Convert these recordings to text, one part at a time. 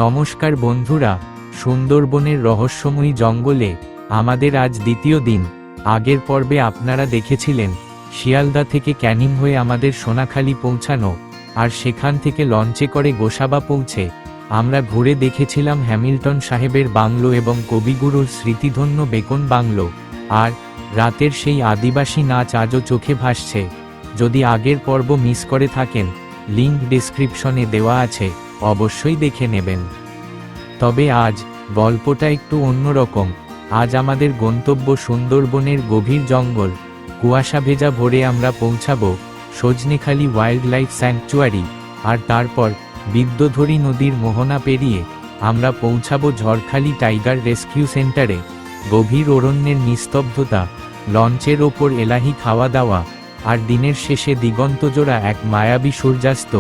নমস্কার বন্ধুরা, সুন্দরবনের রহস্যময়ী জঙ্গলে আমাদের আজ দ্বিতীয় দিন। আগের পর্বে আপনারা দেখেছিলেন শিয়ালদা থেকে ক্যানিং হয়ে আমাদের সোনাখালি পৌঁছানো, আর সেখান থেকে লঞ্চে করে গোসাবা পৌঁছে আমরা ঘুরে দেখেছিলাম হ্যামিল্টন সাহেবের বাংলো এবং কবিগুরুর স্মৃতিধন্য বেকন বাংলো। আর রাতের সেই আদিবাসী নাচ আজও চোখে ভাসছে। যদি আগের পর্ব মিস করে থাকেন, লিংক ডেসক্রিপশনে দেওয়া আছে, অবশ্যই দেখে নেবেন। তবে আজ গল্পটা একটু অন্যরকম। আজ আমাদের গন্তব্য সুন্দরবনের গভীর জঙ্গল। কুয়াশা ভেজা ভোরে আমরা পৌঁছাবো সজনেখালি ওয়াইল্ড লাইফ স্যাংচুয়ারি, আর তারপর বিদ্যধরী নদীর মোহনা পেরিয়ে আমরা পৌঁছাবো ঝড়খালি টাইগার রেস্কিউ সেন্টারে। গভীর অরণ্যের নিস্তব্ধতা, লঞ্চের ওপর এলাহি খাওয়া দাওয়া, আর দিনের শেষে দিগন্তজোড়া এক মায়াবী সূর্যাস্ত,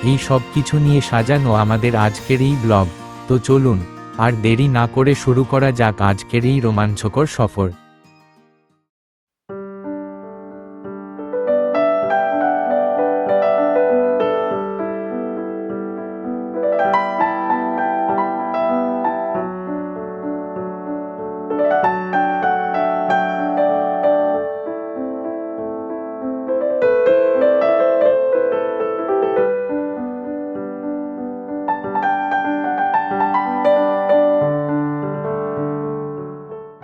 এই সব কিছু নিয়ে সাজানো আমাদের আজকের এই ব্লগ। তো চলুন আর দেরি না করে শুরু করা যাক আজকের এই রোমাঞ্চকর সফর।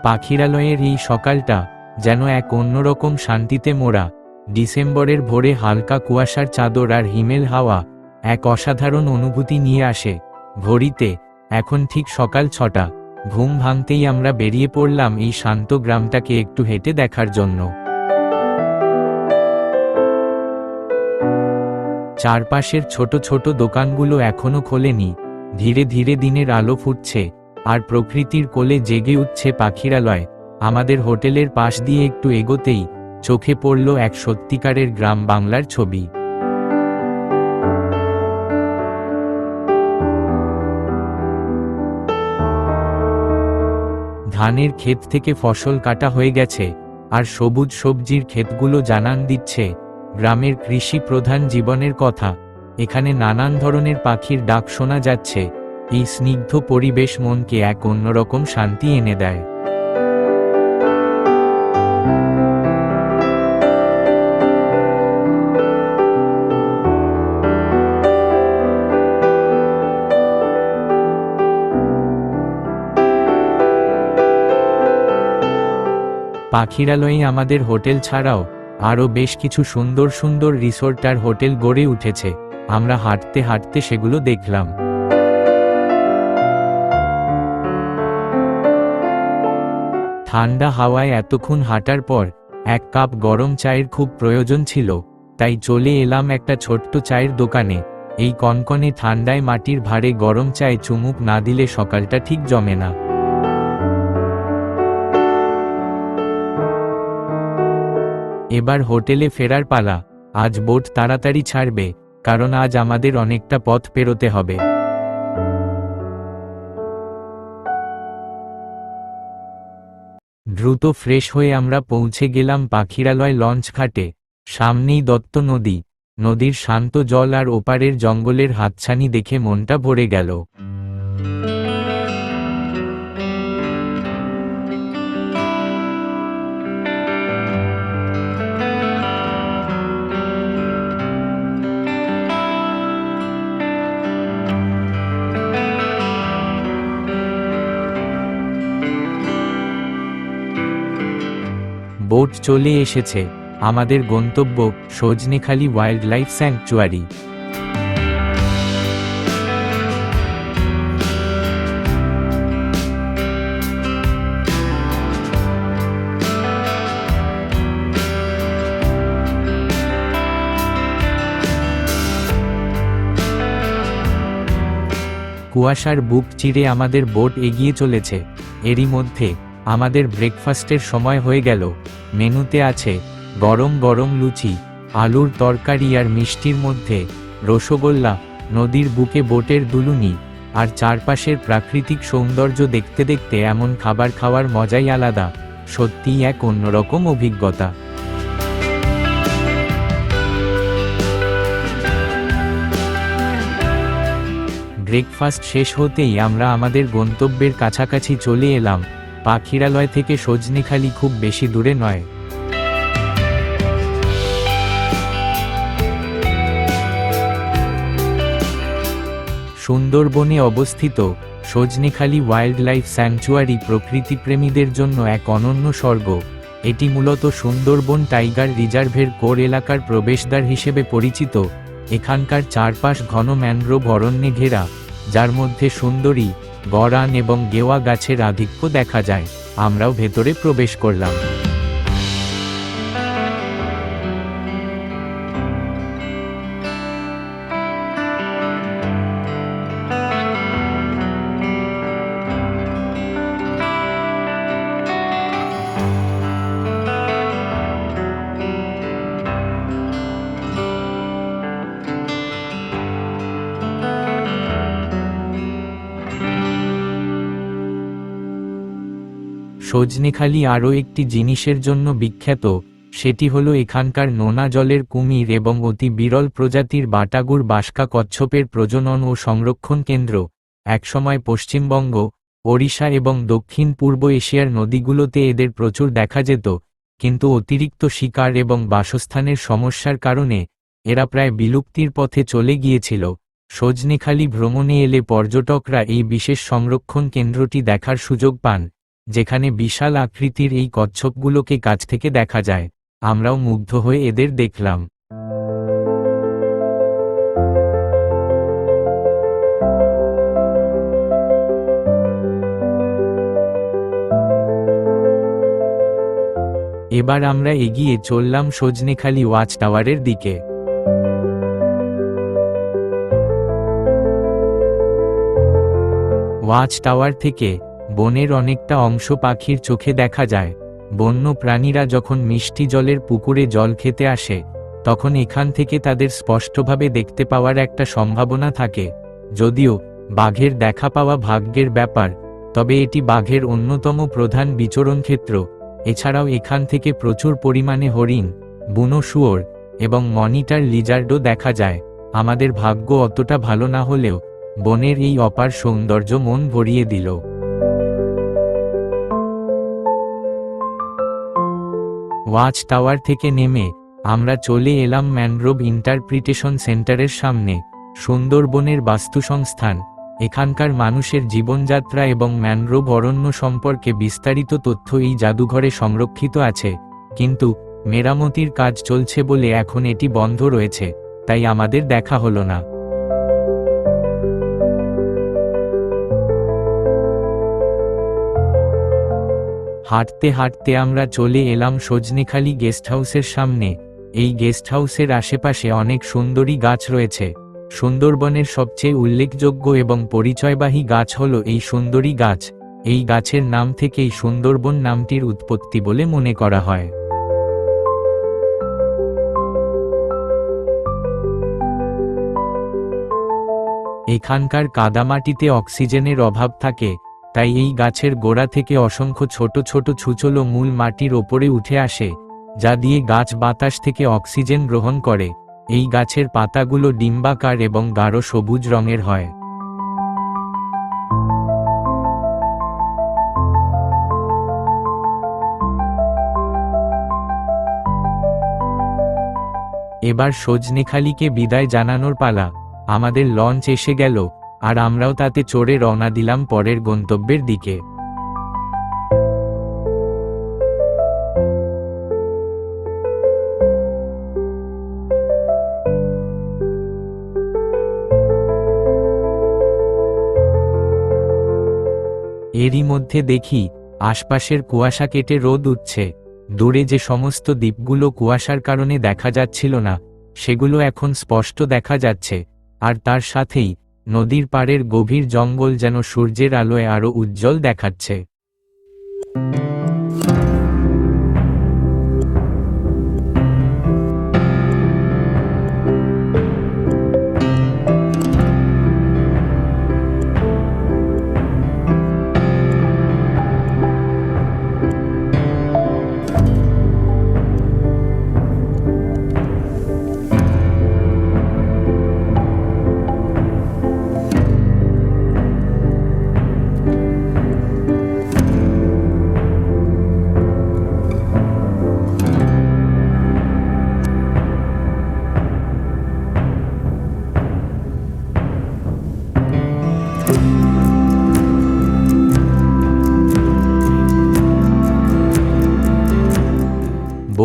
পাখিরালয়ের এই সকালটা যেন এক অন্যরকম শান্তিতে মোড়া। ডিসেম্বরের ভোরে হালকা কুয়াশার চাদর আর হিমেল হাওয়া এক অসাধারণ অনুভূতি নিয়ে আসে। ঘড়িতে এখন ঠিক সকাল 6টা। ঘুম ভাঙতেই আমরা বেরিয়ে পড়লাম এই শান্ত গ্রামটাকে একটু হেঁটে দেখার জন্য। চারপাশের ছোট ছোট দোকানগুলো এখনো খোলেনি। ধীরে ধীরে দিনের আলো ফুটছে, আর প্রকৃতির কোলে জেগে উঠছে পাখিরালয়। আমাদের হোটেলের পাশ দিয়ে একটু এগোতেই চোখে পড়ল এক সত্যিকারের গ্রাম বাংলার ছবি। ধানের ক্ষেত থেকে ফসল কাটা হয়ে গেছে, আর সবুজ সবজির ক্ষেতগুলো জানান দিচ্ছে গ্রামের কৃষি প্রধান জীবনের কথা। এখানে নানান ধরনের পাখির ডাক শোনা যাচ্ছে। এই স্নিগ্ধ পরিবেশ মনকে এক অন্যরকম শান্তি এনে দেয়। পাখিরালয়ে আমাদের হোটেল ছাড়াও আরও বেশ কিছু সুন্দর সুন্দর রিসোর্ট আর হোটেল গড়ে উঠেছে। আমরা হাঁটতে হাঁটতে সেগুলো দেখলাম। ঠান্ডা হাওয়ায় এতক্ষণ হাঁটার পর এক কাপ গরম চায়ের খুব প্রয়োজন ছিল, তাই চলে এলাম একটা ছোট্ট চায়ের দোকানে। এই কনকনে ঠান্ডায় মাটির ভারে গরম চায়ে চুমুক না দিলে সকালটা ঠিক জমে না। এবার হোটেলে ফেরার পালা। আজ বোট তাড়াতাড়ি ছাড়বে, কারণ আজ আমাদের অনেকটা পথ পেরোতে হবে। দ্রুত ফ্রেশ হয়ে আমরা পৌঁছে গেলাম পাখিরালয় লঞ্চ ঘাটে। সামনেই দত্ত নদী। নদীর শান্ত জল আর ওপারের জঙ্গলের হাতছানি দেখে মনটা ভরে গেল। বোট চলে এসেছে। আমাদের গন্তব্য সজনেখালি ওয়াইল্ড লাইফ স্যাংচুয়ারি। কুয়াশার বুক চিরে আমাদের বোট এগিয়ে চলেছে। এরই মধ্যে আমাদের ব্রেকফাস্টের সময় হয়ে গেল। মেনুতে আছে গরম গরম লুচি, আলুর তরকারি আর মিষ্টির মধ্যে রসগোল্লা। নদীর বুকে বোটের দুলুনি আর চারপাশের প্রাকৃতিক সৌন্দর্য দেখতে দেখতে এমন খাবার খাওয়ার মজাই আলাদা। সত্যিই এক অন্যরকম অভিজ্ঞতা। ব্রেকফাস্ট শেষ হতেই আমরা আমাদের গন্তব্যের কাছাকাছি চলে এলাম। পাখিরালয় থেকে সজনেখালি খুব বেশি দূরে নয়। সুন্দরবনে অবস্থিত সজনেখালি ওয়াইল্ড লাইফ স্যাংচুয়ারি প্রকৃতিপ্রেমীদের জন্য এক অনন্য স্বর্গ। এটি মূলত সুন্দরবন টাইগার রিজার্ভের কোর এলাকার প্রবেশদ্বার হিসেবে পরিচিত। এখানকার চারপাশ ঘন ম্যানগ্রোভ অরণ্যে ঘেরা, যার মধ্যে সুন্দরী, গরান এবং গেওয়া গাছের আধিক্য দেখা যায়। আমরাও ভেতরে প্রবেশ করলাম। সজনেখালি আরও একটি জিনিসের জন্য বিখ্যাত, সেটি হলো এখানকার নোনা জলের কুমির এবং অতি বিরল প্রজাতির বাটাগুড় বাসকা কচ্ছপের প্রজনন ও সংরক্ষণ কেন্দ্র। একসময় পশ্চিমবঙ্গ, ওড়িশা এবং দক্ষিণ পূর্ব এশিয়ার নদীগুলোতে এদের প্রচুর দেখা যেত, কিন্তু অতিরিক্ত শিকার এবং বাসস্থানের সমস্যার কারণে এরা প্রায় বিলুপ্তির পথে চলে গিয়েছিল। সজনেখালি ভ্রমণে এলে পর্যটকরা এই বিশেষ সংরক্ষণ কেন্দ্রটি দেখার সুযোগ পান, যেখানে বিশাল আকৃতির এই কচ্ছপগুলোকে কাছ থেকে দেখা যায়। আমরাও মুগ্ধ হয়ে এদের দেখলাম। এবার আমরা এগিয়ে চললাম সজনেখালি ওয়াচ টাওয়ারের দিকে। ওয়াচ টাওয়ার থেকে বনের অনেকটা অংশ পাখির চোখে দেখা যায়। বন্য প্রাণীরা যখন মিষ্টি জলের পুকুরে জল খেতে আসে, তখন এখান থেকে তাদের স্পষ্টভাবে দেখতে পাওয়ার একটা সম্ভাবনা থাকে। যদিও বাঘের দেখা পাওয়া ভাগ্যের ব্যাপার, তবে এটি বাঘের অন্যতম প্রধান বিচরণ ক্ষেত্র। এছাড়াও এখান থেকে প্রচুর পরিমাণে হরিণ, বুনো শুয়োর এবং মনিটর লিজার্ডও দেখা যায়। আমাদের ভাগ্য অতটা ভালো না হলেও বনের এই অপার সৌন্দর্য মন ভরিয়ে দিল। ওয়াচ টাওয়ার থেকে নেমে আমরা চলে এলাম ম্যানগ্রোভ ইন্টারপ্রিটেশন সেন্টারের সামনে। সুন্দরবনের বাস্তুসংস্থান, এখানকার মানুষের জীবনযাত্রা এবং ম্যানগ্রোভ অরণ্য সম্পর্কে বিস্তারিত তথ্য এই জাদুঘরে সংরক্ষিত আছে, কিন্তু মেরামতির কাজ চলছে বলে এখন এটি বন্ধ রয়েছে, তাই আমাদের দেখা হলো না। হাঁটতে হাঁটতে আমরা চলে এলাম সজনেখালি গেস্ট হাউসের সামনে। এই গেস্ট হাউসের আশেপাশে অনেক সুন্দরী গাছ রয়েছে। সুন্দরবনের সবচেয়ে উল্লেখযোগ্য এবং পরিচয়বাহী গাছ হল এই সুন্দরী গাছ। এই গাছের নাম থেকেই সুন্দরবন নামটির উৎপত্তি বলে মনে করা হয়। এখানকার কাদামাটিতে অক্সিজেনের অভাব থাকে, তাই এই গাছের গোড়া থেকে অসংখ্য ছোট ছোট ছুঁচলো মূল মাটির ওপরে উঠে আসে, যা দিয়ে গাছ বাতাস থেকে অক্সিজেন গ্রহণ করে। এই গাছের পাতাগুলো ডিম্বাকার এবং গাঢ় সবুজ রঙের হয়। এবার সজনেখালিকে বিদায় জানানোর পালা। আমাদের লঞ্চ এসে গেল, আর আমরাও তাতে চড়ে রওনা দিলাম পরের গন্তব্যের দিকে। এরই মধ্যে দেখি আশপাশের কুয়াশা কেটে রোদ উঠছে। দূরে যে সমস্ত দ্বীপগুলো কুয়াশার কারণে দেখা যাচ্ছিল না, সেগুলো এখন স্পষ্ট দেখা যাচ্ছে, আর তার সাথেই নদীর পাড়ের গভীর জঙ্গল যেন সূর্যের আলোয় আরও উজ্জ্বল দেখাচ্ছে।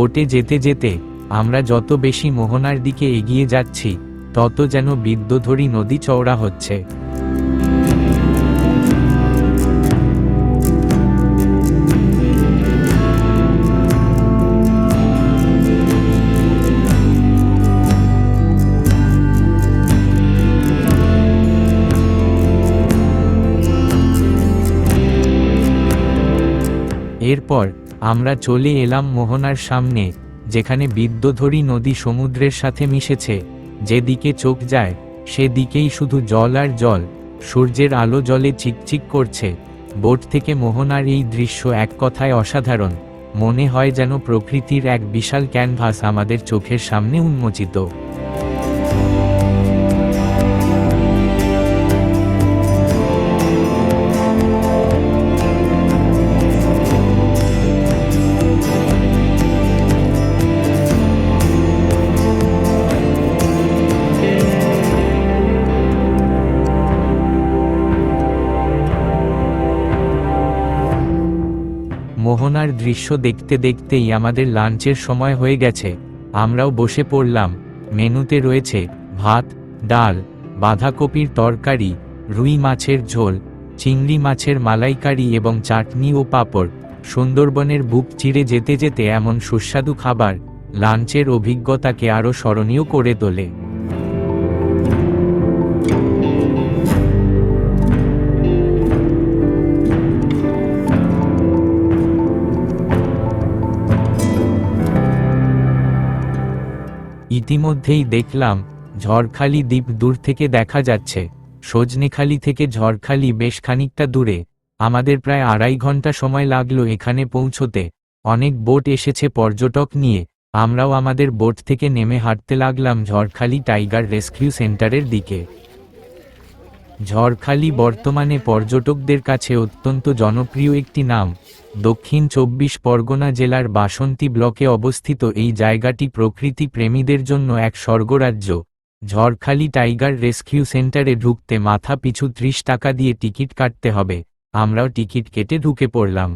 বোটে যেতে যেতে আমরা যত বেশি মোহনার দিকে এগিয়ে যাচ্ছি তত যেন বিদ্যুধরী নদী চওড়া হচ্ছে। এরপর আমরা চলে এলাম মোহনার সামনে, যেখানে বিদ্যুধরী নদী সমুদ্রের সাথে মিশেছে। যেদিকে চোখ যায় সেদিকেই শুধু জল আর জল, সূর্যের আলো জলে চিকচিক করছে। বোট থেকে মোহনার এই দৃশ্য এক কথায় অসাধারণ। মনে হয় যেন প্রকৃতির এক বিশাল ক্যানভাস আমাদের চোখের সামনে উন্মোচিত। মোহনার দৃশ্য দেখতে দেখতেই আমাদের লাঞ্চের সময় হয়ে গেছে। আমরাও বসে পড়লাম। মেনুতে রয়েছে ভাত, ডাল, বাঁধাকপির তরকারি, রুই মাছের ঝোল, চিংড়ি মাছের মালাইকারি এবং চাটনি ও পাঁপড়। সুন্দরবনের বুক চিরে যেতে যেতে এমন সুস্বাদু খাবার লাঞ্চের অভিজ্ঞতাকে আরও স্মরণীয় করে তোলে। ইতিমধ্যেই দেখলাম ঝড়খালি দ্বীপ দূর থেকে দেখা যাচ্ছে। সজনেখালি থেকে ঝড়খালি বেশ খানিকটা দূরে। আমাদের প্রায় 2.5 ঘন্টা সময় লাগলো এখানে পৌঁছতে। অনেক বোট এসেছে পর্যটক নিয়ে। আমরাও আমাদের বোট থেকে নেমে হাঁটতে লাগলাম ঝড়খালি টাইগার রেস্কিউ সেন্টারের দিকে। ঝড়খালি বর্তমানে পর্যটকদের কাছে অত্যন্ত জনপ্রিয় একটি নাম। দক্ষিণ 24 পরগনা জেলার বাসন্তী ব্লকে অবস্থিত এই জায়গাটি প্রকৃতি প্রেমীদের জন্য এক স্বর্গরাজ্য। ঝড়খালি টাইগার রেস্কিউ সেন্টারে ঢুকতে মাথা পিছু 30 টাকা দিয়ে টিকিট কাটতে হবে। আমরাও টিকিট কেটে ঢুকে পড়লাম।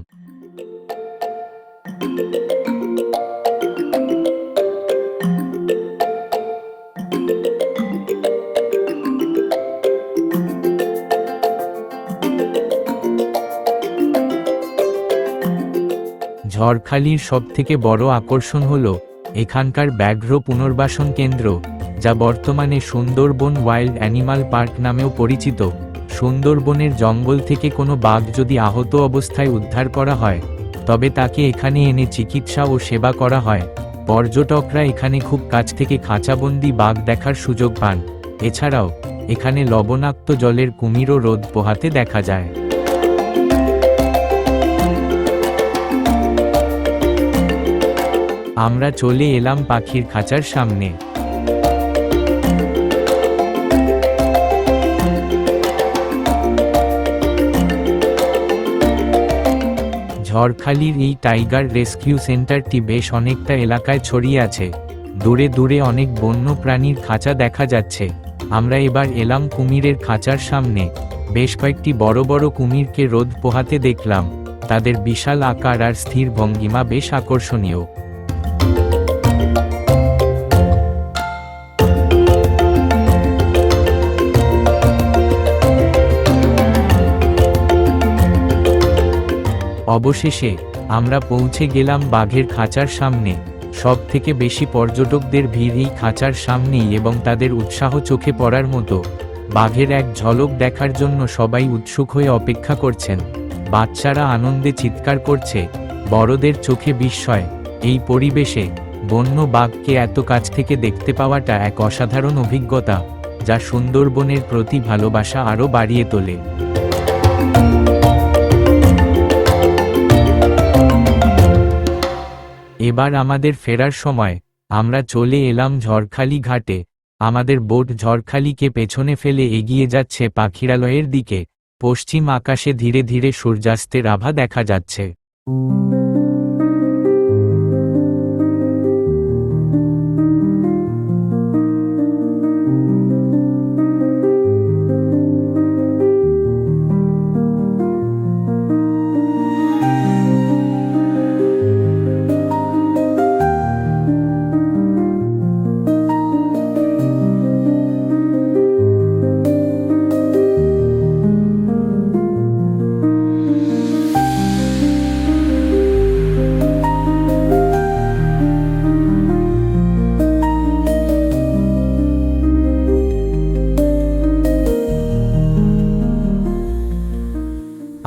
ঝড়খালির সবথেকে বড় আকর্ষণ হল এখানকার ব্যাঘ্র পুনর্বাসন কেন্দ্র, যা বর্তমানে সুন্দরবন ওয়াইল্ড অ্যানিমাল পার্ক নামেও পরিচিত। সুন্দরবনের জঙ্গল থেকে কোনো বাঘ যদি আহত অবস্থায় উদ্ধার করা হয় তবে তাকে এখানে এনে চিকিৎসা ও সেবা করা হয়। পর্যটকরা এখানে খুব কাছ থেকে খাঁচাবন্দি বাঘ দেখার সুযোগ পান। এছাড়াও এখানে লবণাক্ত জলের কুমিরও রোদ পোহাতে দেখা যায়। আমরা চলে এলাম পাখির খাঁচার সামনে। ঝড়খালির এই টাইগার রেস্কিউ সেন্টারটি বেশ অনেকটা এলাকায় ছড়িয়ে আছে। দূরে দূরে অনেক বন্য প্রাণীর খাঁচা দেখা যাচ্ছে। আমরা এবার এলাম কুমিরের খাঁচার সামনে। বেশ কয়েকটি বড় বড় কুমিরকে রোদ পোহাতে দেখলাম। তাদের বিশাল আকার আর স্থির ভঙ্গিমা বেশ আকর্ষণীয়। অবশেষে আমরা পৌঁছে গেলাম বাঘের খাঁচার সামনে। সব থেকে বেশি পর্যটকদের ভিড় এই খাঁচার সামনেই এবং তাদের উৎসাহ চোখে পড়ার মতো। বাঘের এক ঝলক দেখার জন্য সবাই উৎসুক হয়ে অপেক্ষা করছেন। বাচ্চারা আনন্দে চিৎকার করছে, বড়দের চোখে বিস্ময়। এই পরিবেশে বন্য বাঘকে এত কাছ থেকে দেখতে পাওয়াটা এক অসাধারণ অভিজ্ঞতা, যা সুন্দরবনের প্রতি ভালোবাসা আরও বাড়িয়ে তোলে। এবার আমাদের ফেরার সময় আমরা চলে এলাম ঝড়খালি ঘাটে। আমাদের বোট ঝড়খালিকে পেছনে ফেলে এগিয়ে যাচ্ছে পাখিরালয়ের দিকে। পশ্চিম আকাশে ধীরে ধীরে সূর্যাস্তের আভা দেখা যাচ্ছে।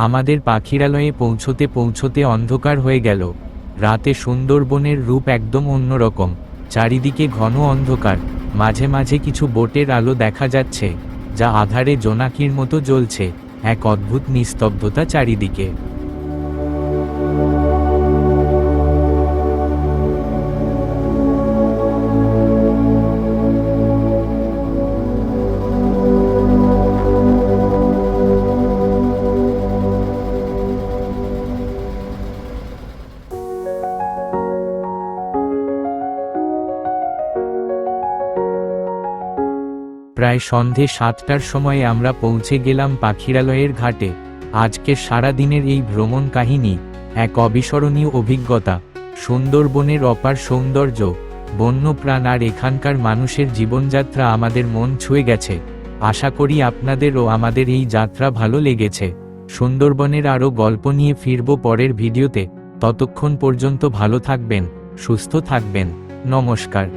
আমাদের পাখিরালয়ে পৌঁছতে পৌঁছতে অন্ধকার হয়ে গেল। রাতে সুন্দরবনের রূপ একদম অন্যরকম। চারিদিকে ঘন অন্ধকার, মাঝে মাঝে কিছু বোটের আলো দেখা যাচ্ছে, যা আধারে জোনাকির মতো জ্বলছে। এক অদ্ভুত নিস্তব্ধতা চারিদিকে। প্রায় সন্ধে 7টার সময় আমরা পৌঁছে গেলাম পাখিরালয়ের ঘাটে। আজকের সারা দিনের এই ভ্রমণ কাহিনী এক অবিস্মরণীয় অভিজ্ঞতা। সুন্দরবনের অপার সৌন্দর্য, বন্যপ্রাণ আর এখানকার মানুষের জীবনযাত্রা আমাদের মন ছুঁয়ে গেছে। আশা করি আপনাদেরও আমাদের এই যাত্রা ভালো লেগেছে। সুন্দরবনের আরও গল্প নিয়ে ফিরব পরের ভিডিওতে। ততক্ষণ পর্যন্ত ভালো থাকবেন, সুস্থ থাকবেন। নমস্কার।